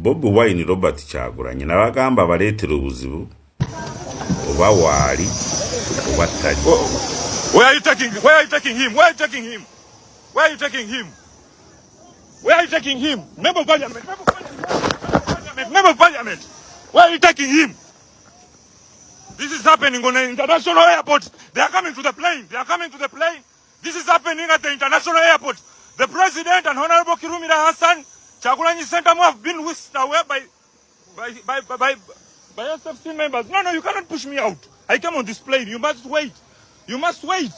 Bobi Wine Robert Kyagulanyi nabagamba baleetera obuzibu oba waali oba tali. Where are you taking him? Where are you taking him? Where are you taking him? Where are you taking him? Where are you taking him? Member of Parliament. Member of Parliament. Where are you taking him? This is happening on an international airport. They are coming to the plane. They are coming to the plane. This is happening at the international airport. The President and Honorable Kirumira Hassan, Kyagulanyi Ssentamu have been whisked away by SFC members. No, you cannot push me out. I come on this plane. You must wait. You must wait.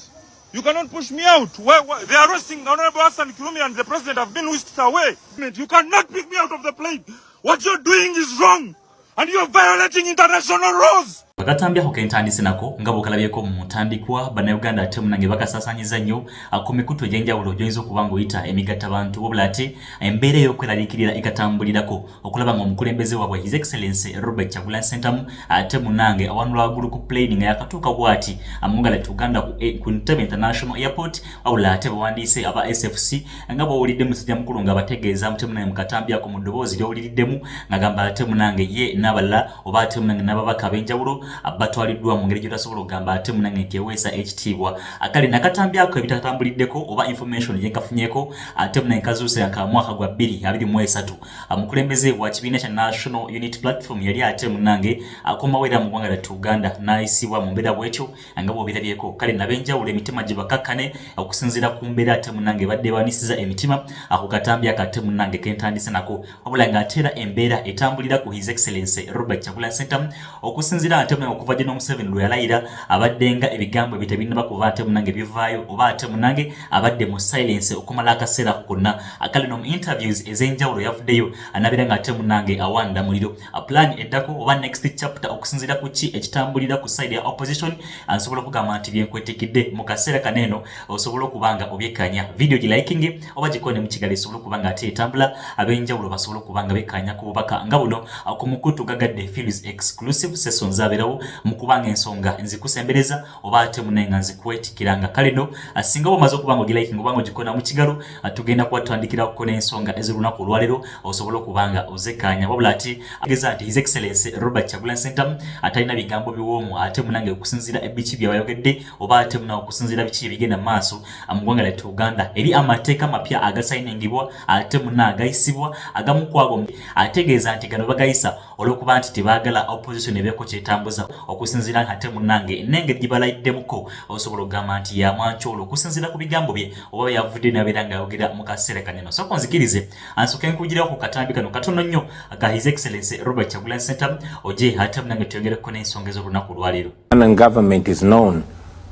You cannot push me out. They are arresting Honorable Hassan Kirumira and the President have been whisked away. You cannot pick me out of the plane. What you're doing is wrong. And you're violating international laws. Bakatambya hokentandise nako ngabo kalabyeko mu mutandikwa bannayuganda ate munange bakasasanyiza nnyo akomekutu egyenjawulo gy'oyinza okuba ng'oyita emigatta bantu wabula ate embeera ey'okweraliikirira ekatambulirako okulaba ng'omukulembeze waabwe His Excellency Robert Kyagulanyi Ssentamu ate munange awanula waggulu ku plane nga yakatuuka bw'ati amugala Uganda ku Entebbe International Airport wabula ate bawandiise aba SFC nga bw'owulidde musajja mukulu nga bategeeza ate munange mukatambyako mu ddoboozi ly'owuliriddemu ng'agamba ate munange ye n'abalala oba ate munange n'ababaka ab'enjawulo abatwaliddwa mu ngeri gy'otasobola okugamba ate munange nti eweesa ekitiibwa akali nakatambyako ebitatambuliddeko oba information gyenkafunyeko ate munange kazuuse ka mwaka gwa 2023 omukulembeze wa kibiina kya National Unity Platform yali ate munange akomawera mu ggwanga lya Uganda n'ayisibwa mu mbeera bw'etyo nga bw'obirabyeko kale nab'enjawulo emitima gye bakakkane okusinziira ku mbeera ate munange badde banisiza emitima ako katambyako ate munange kentandise nako wabula ng'ate era embeera etambulira ku His Excellency Robert Kyagulanyi Ssentamu okusinziira ate okuva gye n'Omuseveni lwe yalayira abadde nga ebigambo ebitabinnaba kuva ate munange bivaayo oba ate munange abadde mu silence okumala akaseera konna akale no mu interviews ez'enjawulo yavuddeyo anabeera ng'ate munange awanda muliro plan eddako oba next chapter okusinziira ku ki ekitambulira ku side ya opposition ansobola okugamba nti byenkwetikidde mu kaseera kaneeno osobola okuba nga obyekkaanya video giliking oba gikone mu kigali esobola okuba nga ate etambula ab'enjawulo basobola okuba nga bekkaanya ku bubaka nga buno ku mukutu gagadde Phillips exclusive sessions abeerawo mukubanga ensonga nzikusembereza oba ate munenga nzikwetikiranga kale no asinga omaze okubanga ogiliking obanga ogikona mu kigalo tugenda kuwatandikira okukona ensonga ez'olunaku olwaleero osobola okubanga ozekkaanya wabula ati ageza ati His Excellency Robert Kyagulanyi Ssentamu atalina bigambo biwoomu ate munange okusinziira ebiki byabayogedde oba ate munange okusinziira biki ebigenda maaso mu ggwanga lya Uganda eri amateeka mapya agasayiningibwa ate munange agayisibwa agamu kwago ategeeza nti gano bagayisa olw'okuba nti tebaagala opposition ebeeko kyetambuza okusinziira ate munange nenge gibalayiddemuko osobola okugamba nti yamwankyolo okusinziira ku bigambo bye oba yavudde nabeera ng'ayogera mu kaseera kaneno soko nzikirize ansooke nkugirawo ku katambi kano katono nnyo aka His Excellency Robert Kyagulanyi Ssentamu oje ate munange tuyongereko n'ensonga ez'olunaku olwaleero. The government is known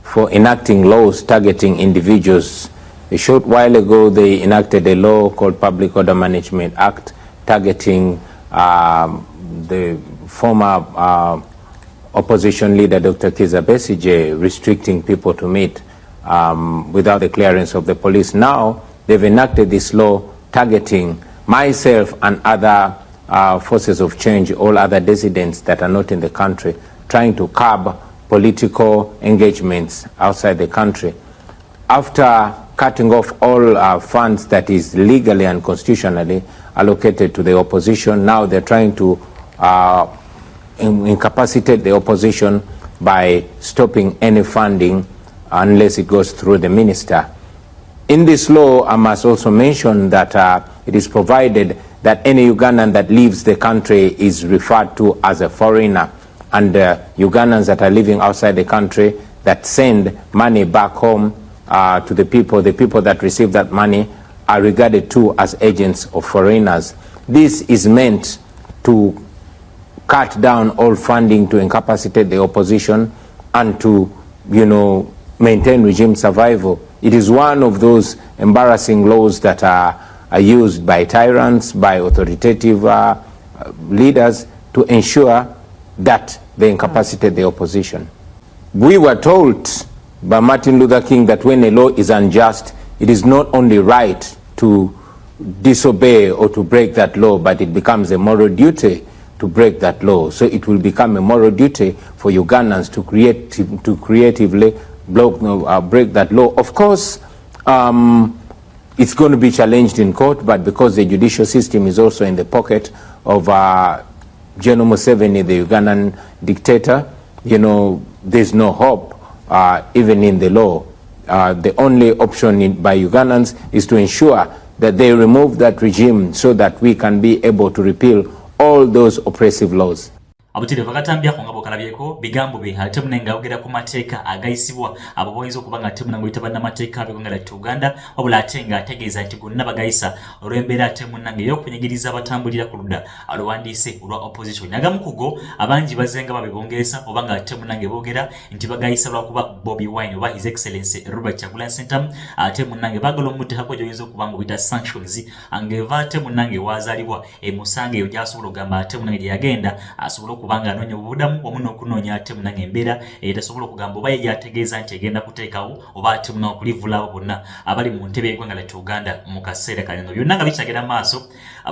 for enacting laws targeting individuals. A short while ago they enacted a law called Public Order Management Act targeting the former opposition leader Dr. Kizza Besigye, restricting people to meet without the clearance of the police. Now they've enacted this law targeting myself and other forces of change, all other dissidents that are not in the country, trying to curb political engagements outside the country. After cutting off all funds that is legally and constitutionally allocated to the opposition, now they're trying to incapacitate the opposition by stopping any funding unless it goes through the minister. In this law, I must also mention that it is provided that any Ugandan that leaves the country is referred to as a foreigner, and Ugandans that are living outside the country that send money back home to the people that receive that money are regarded too as agents of foreigners. This is meant to cut down all funding to incapacitate the opposition and to, maintain regime survival. It is one of those embarrassing laws that are used by tyrants, by authoritative leaders to ensure that they incapacitate the opposition. We were told by Martin Luther King that when a law is unjust, it is not only right to disobey or to break that law, but it becomes a moral duty to break that law. So it will become a moral duty for Ugandans to creatively break that law. Of course, it's going to be challenged in court, but because the judicial system is also in the pocket of General Museveni, the Ugandan dictator, there's no hope even in the law. The only option by Ugandans is to ensure that they remove that regime so that we can be able to repeal all those oppressive laws. Abutire bakatambya ko ngabo kalabyeko bigambo be ate munenga ogera ku mateeka agayisibwa abo boyinza okubanga ate munango itabana mateeka abegongera Uganda wabula ate nga ategeeza nti gonna bagayisa olw'embeera ate munange y'okunyigiriza abatambulira ku ludda alwandiise olwa opposition nagamu kugo abangi bazenga babebongeesa obanga ate munange boogera nti bagayisa lwakuba Bobi Wine oba His Excellency Robert Kyagulanyi Ssentamu ate munange bagala omuteekako gy'oyinza okubanga obuyita sanctions angeva ate munange wazaalibwa emusange eyo gy'asobola okugamba ate munange gye yagenda asobola kubanga anonya obudamu wamu n'okunoonya ate munange embeera etasobola okugamba oba yategeeza nti egenda kuteekawo oba ate munange okulivulawo bonna abali mu ntebe y'eggwanga lya Uganda mu kaseera kano byonna nga bikyagenda maaso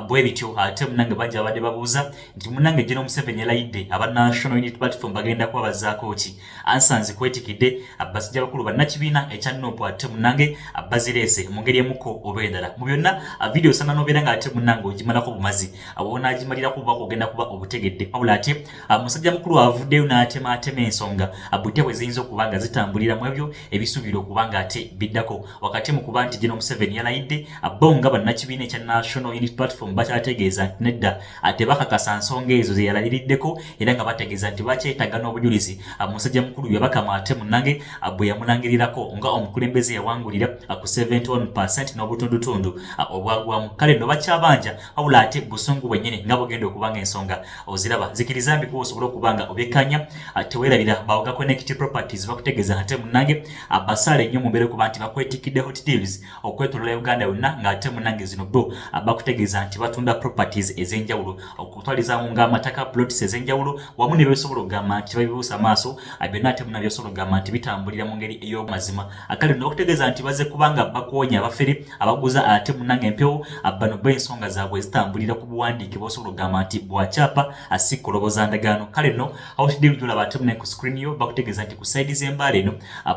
bwe bityo ate munange bangi abadde babuuza nti munange General Museveni yalayidde aba National Unity Platform bagenda kuba bazzaako ki ansanze kwetikidde abasajja bakulu bannakibiina ekya NUP ate munange bazireese mu ngeri emuko oba endala mu byonna video sana n'obeera nga ate munange ogimalako bumazi abona agimalira kuba kugenda kuba obutegedde wabula ate musajja mukulu avuddeyo n'atema ensonga butya bwe ziyinza okubanga zitambulira mu ebyo ebisuubira okubanga ate biddako wakati mu kuba nti General Museveni yalayidde bo nga bannakibiina ekya National Unity Platform bakyategeeza nti nedda ate bakakasa nsonga ezo ze yalayiriddeko era nga bategeeza nti bakyetaaga n'obujulizi musajja mukulu yabakama ate munange bwe yamulangirirako nga omukulembeze yawangulira ku 71% n'obutundutundu obwagwamu kale no bakyabanja wabula ate busungu bwennyini nga bugenda okubanga ensonga oziraba zikiriza zambi kusobola okubanga obekanya tewerabira bawoga Connect Properties bakutegeeza ate munange abasale nnyo mubere kuba nti bakwetikidde hot deals okwetolola Uganda yonna nga ate munange zino bo bakutegeeza nti batunda properties ez'enjawulo okutwaliza mu ng'amataka plots ez'enjawulo wamu ne besobola okugamba nti babibuusa maaso byonna ate munange besobola okugamba nti bitambulira mu ngeri ey'omazima akale n'okutegeeza nti baze kubanga bakuwonya abafere abaguza ate munange empewo bano b'ensonga zaabwe zitambulira ku buwandiike bosobola okugamba nti bwakyapa asikoloboza ndagaano kale no awotidde bijula batemne ku screen yo bakutegeeza nti ku side z'embale no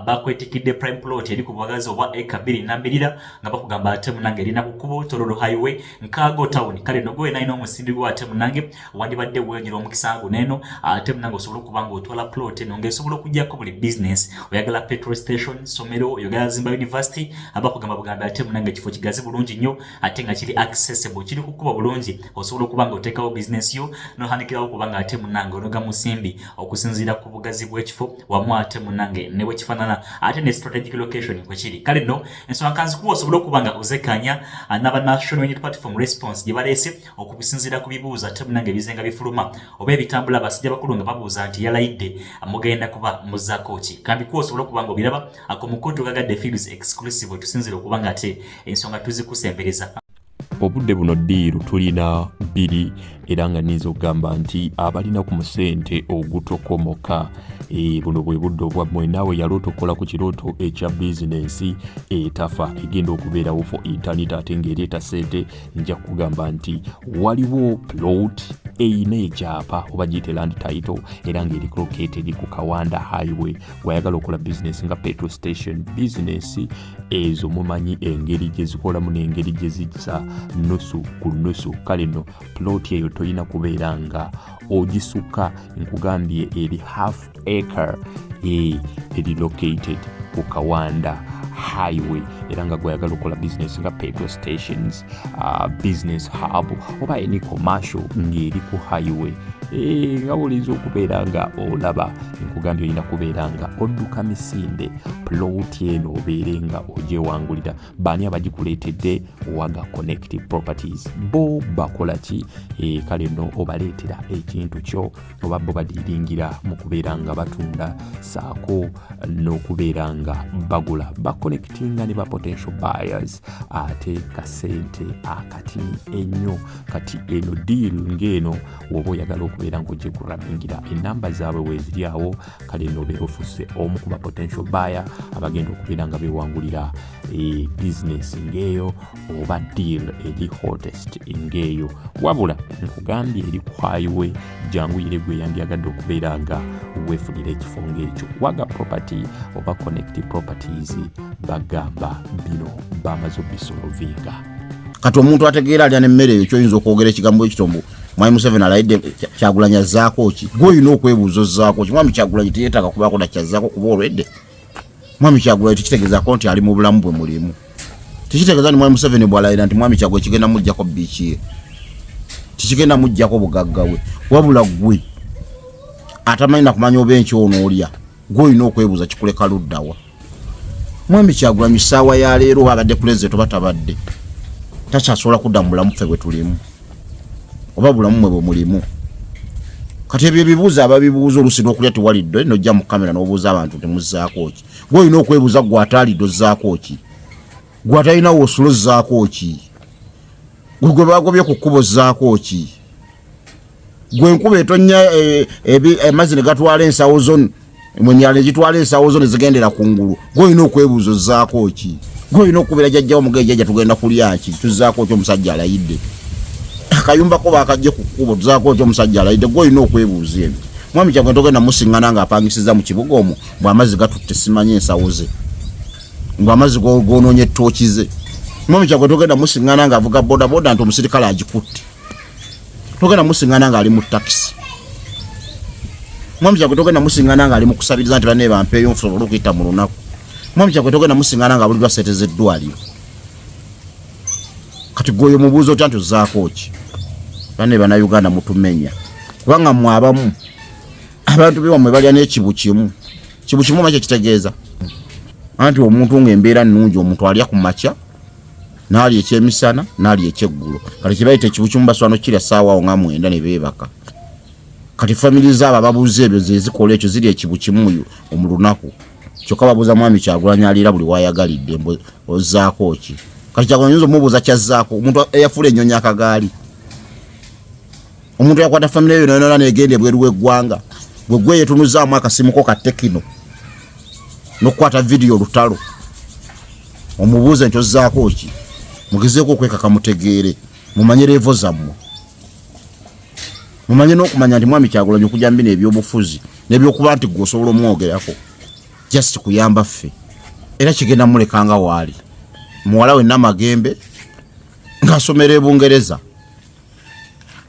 bakwetikidde prime plot eri ku bwagazi obwa eka 2 nga bakugamba ate munange erina ku kubo Tororo highway Nkago town kale no gwe naino omusindi gwa ate munange wandibadde wenyira omukisango neno ate munange osobola okubanga otwala plot eno ng'esobola okujjako buli business oyagala petrol station somero oyagala Zimba University abakugamba buganda ate munange kifo kigazi bulungi nnyo ate nga kiri accessible kiri kukuba bulungi osobola okubanga oteekawo business yo no hanikirawo kubanga ate munange onoga musimbi okusinzira ku bugazi bw'ekifo wamu ate munange ne bwe kifaanana ate ne strategic location kwe kiri kale no ensonga kanzi kuba osobola okubanga ozekanya n'aba National Unity Platform response gye baleese okubisinzira ku bibuuza ate munange bizenga bifuluma oba ebitambula abasajja bakulu nga babuuza nti yalayidde mugenda kuba muzzaako ki kambi kuba osobola okubanga obiraba akomukoto gagadde fields exclusive tusinzira okubanga ate ensonga tuzikusembereza obudde buno ddiiru tulina 2 era nga nniza okugamba nti abalina ku musente ogutokomoka buno bwe budde obwammwe naawe yalooto okukola ku kirooto ekya bizinensi etafa egenda okubeerawo for internet ate ng'ereeta sente nja kugamba nti waliwo plot eyina ekyapa oba giyite land title era ng'eri located ku Kawanda highway wayagala okukola bizinesi nga petrol station bizinesi ezo mumanyi engeri gye zikolamu n'engeri gye zijja nusu ku nusu kale no plot eyo toyina kubeera nga ogisukka nkugambye eri half acre eri located ku Kawanda highway era nga gwayagala okukola business nga petrol stations business hub oba any commercial ng'eri ku highway nga olinza okubeera nga olaba nkugambye olina kubeera nga odduka misinde plot eno obeere nga ogyewangulira baani abagikuleetedde waga Connect Properties bo bakola ki kale no obaleetera ekintu kyo oba bo badiringira mu kubeera nga batunda saako n'okubeera nga bagula connectinga ne ba potential buyers ate kasente akati ennyo kati eno deal ng'eno woba oyagala okubeera ng'ogyekurabingira enamba zaabwe weeziri awo kale no obeera ofuuse omu ku ba potential buyer abagenda okubeera nga beewangulira business ng'eyo oba deal eri hottest ng'eyo wabula nkugambye eri kwayiwe janguyire gwe yandyagadde okubeera nga weefunira ekifo ng'ekyo waga property oba Connect Properties bagamba bino bamaze obisolovinga kati omuntu ategeera alya n'emmere eyo kyoyinza okwogera ekigambo ekitombo Mwami Museveni alayidde Kyagulanyi zaako ki gwe olina okwebuuzo zaako ki Mwami Kyagulanyi teyeetaaga kubaako na kyazaako kuba olwedde Mwami Kyagulanyi tekitegeezako nti ali mu bulamu bwe mulimu tekitegeeza nti Mwami Museveni bw'alayira nti Mwami Kyagulanyi kigenda mujjako biiki ye tikigenda mujjako bugagga we wabula gwe atamanyi na kumanya oba enkyono olya gwe olina okwebuuza kikuleka luddawa Mwami Kyagulanyi ssaawa ya leero abadde pulezidenti oba tabadde takyasobola kudda mu bulamu ffe bwe tulimu oba bulamu mwe bwe mulimu kati ebyo ebibuuzo ababibuuza olusi n'okulya tiwalidde n'ojja mu kamera n'obuuza abantu temuzzaako ki gwe olina okwebuuza gwe ataalidde ozzaako ki gwe atalinawo osulo zzaako ki gwe bagobye ku kkubo zzaako ki gwe enkuba etonnya amazzi ne gatwala ensawo zo mwenyaala egitwala ensawo zo ne zigendera ku ngulu gwe olina okwebuuza ozzaako ki gwe olina okubeera jjajjawo mugejjajja tugenda kulya ki tuzzaako ki omusajja alayidde akayumba ko bakajje ku kkubo tuzzaako ki omusajja alayidde gwe olina okwebuuza ebyo Mwami Kyagulanyi togenda musiŋŋana ng'apangisiza mu kibuga omwo bw'amazzi gatutte simanye ensawo ze ng'amazzi goonoonye ettooki ze Mwami Kyagulanyi togenda musiŋŋana ng'avuga bodaboda nti omusirikale agikutte togenda musiŋŋana ng'ali mu takisi Mwami Kyagulanyi togenda musiŋŋana ng'ali mu kusabiriza nti banne bampeeyo nsobole okuyita mu lunaku Mwami Kyagulanyi togenda musiŋŋana ng'abulirwa ssente z'eddwaliro kati gweoyo mubuuza otya nti ozzaako ki banne bannayuganda mutumenya kubanga mmwe abamu abantu bewammwe balya n'ekibu kimu makya kitegeeza anti omuntu ng'embeera nnungi omuntu alya ku makya n'alya ekyemisana n'alya ekyeggulo kati kibayita ekibu kimu baswano kirya ssaawa awo nga 9 ne beebaka kati famiri zaabo ababuuza ebyo ze zikola ekyo ziri ekibu kimu mu lunaku kyokka babuuza Mwami Kyagulanyi aliira buli wayagalidde ozzaako ki kati Kyagulanyi oyinza omubuuza kyazzaako omuntu eyafuula ennyonyi akagaali omuntu yakwata famire eyo nayonala negenda ebweru w'eggwanga gwe yetunuzaamu akasimuko ka Tekino n'okukwata vidiyo lutalo omubuuze nti ozzaako ki mugezeeko okwekaka mutegeere mumanye levo zammwe mumanye n'okumanya nti Mwami Kyagulanyi okujja mbina ebyobufuzi n'ebyokuba nti gwe osobola omwogerako just kuyamba ffe era kigenda mulekanga waali muwala we Namagembe ng'asomera Bungereza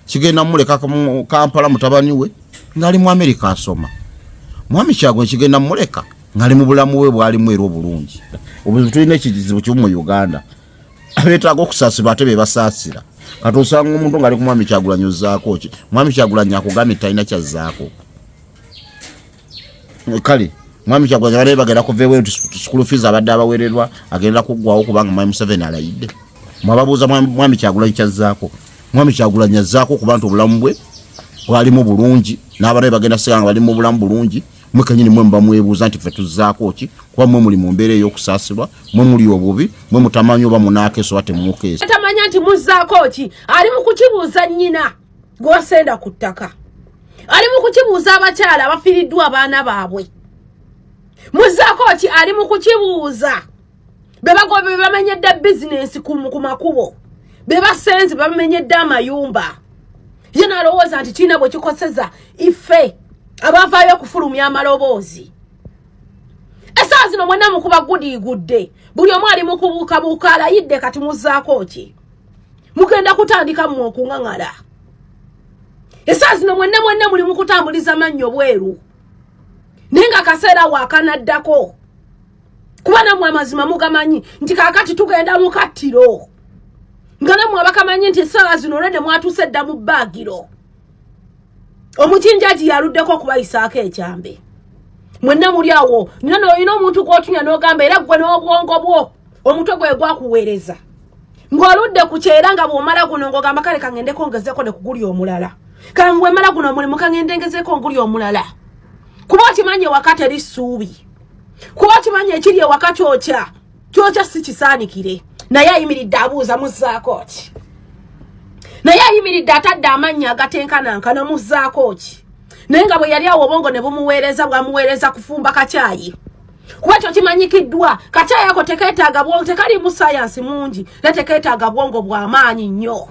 kigenda muleka mu Kampala mutabani we ngali mu America asoma Mwami Kyagulanyi kigenda muleka ngali mu bulamu we bwalimu era obulungi obuzibu tulina ekizibu kimu mu Uganda abeetaaga okusaasirwa ate be basaasira kati osanga omuntu ngali ku Mwami Kyagulanyi ozzaako ki Mwami Kyagulanyi akugambye talina kyazzaako kale Mwami Kyagulanyi bale bagenda kuveewo school fees abadde abaweererwa agenda kuggwawo kubanga Mwami Museveni alayidde mwababuuza Mwami Kyagulanyi kyazzaako Mwami Kyagulanyi azzaako ku bantu obulamu bwe bwalimu bulungi n'abalala bagenda siganga bali mu bulamu bulungi mwe kenyini mwe mbamwebuuza nti ffe tuzzaako ki kuba mwe muli mu mbeera ey'okusaasirwa mwe muli obubi mwe mutamanyi oba munaakeesa oba temukeesa tamanya nti muzzaako ki ali mu kukibuuza nnyina gw'osenda ku ttaka ali mu kukibuuza abakyala abafiiriddwa abaana baabwe muzzaako ki ali mu kukibuuza be bagobe be bamenyedde bizinensi ku makubo be basenzi bamenyedde amayumba ye nalowooza nti kiina bwe kikoseza ife abavaayo okufulumya amaloboozi essaawa zino mwenna mukuba gudiigudde buli omu ali mu kubuukabuuka alayidde kati muzzaako ki mugenda kutandika mmwe okuŋaŋala essaawa zino mwenna muli mu kutambuliza mannyo bweru naye nga akaseera waakanaddako kuba nammwe amazima mugamanyi nti kaakati tugenda mu kattiro nga nammwe abakamanyi nti essaawa zino olwedde mwatuuse dda mu bbaagiro omukinjaji yaluddeko okubayisaako ekyambe mwenna muli awo nina olina omuntu gw'otunya n'ogamba era ggwe n'obwongo bwo omutwe gwe gwakuweereza ng'oludde ku kyera nga bw'omala guno ng'ogamba kale kangendeko ngezeko ne kugulya omulala kangwe mala guno mulimu kangende ngezeko ngulya omulala kuba okimanyi ewaka teri ssuubi kuba okimanyi ekiri ewaka kyokya si kisaanikire naye ayimiridde abuuza muzzaako ki naye ayimiridde atadde amannya agatenkanankana muzzaako ki naye nga bwe yali awo obwongo ne bumuweereza bwamuweereza kufumba kacaayi kuba ekyo kimanyikiddwa kacaayi ako tekeetaaga bwongo tekalimu sayansi mungi ne tekeetaaga bwongo bw'amaanyi nnyo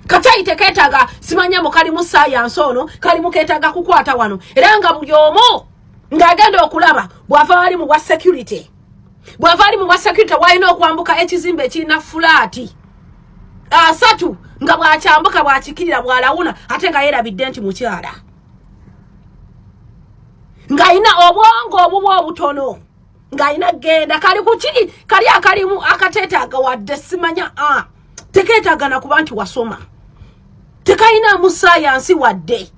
kacaayi tekeetaaga simanya mu kalimu sayansi ono kalimu keetaaga kukwata wano era nga buli omu ng'agenda okulaba bw'ava wali mu bwa security walina okwambuka ekizimbe ekirina fulaati 3 nga bwakyambuka bwakikirira bwalawuna ate nga yerabidde nti mukyala ng'ayina obwongo obubwo obutono ng'ayina genda kali kukiri kali akalimu akateetaaga wadde simanya tekeetaagana kuba nti wasoma tekayina mu sayansi wadde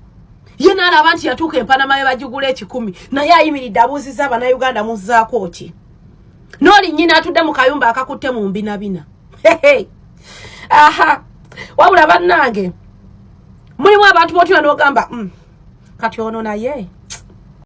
ye n'alaba nti yatuuka empanama ye bagigula 10 naye ayimiridde abuuzizza Bannayuganda muzzaako ki n'oli nnyina atudde mu kayumba akakutte mu mbinabina wabula bannange mulimu abantu bootuna n'ogamba kati ono naye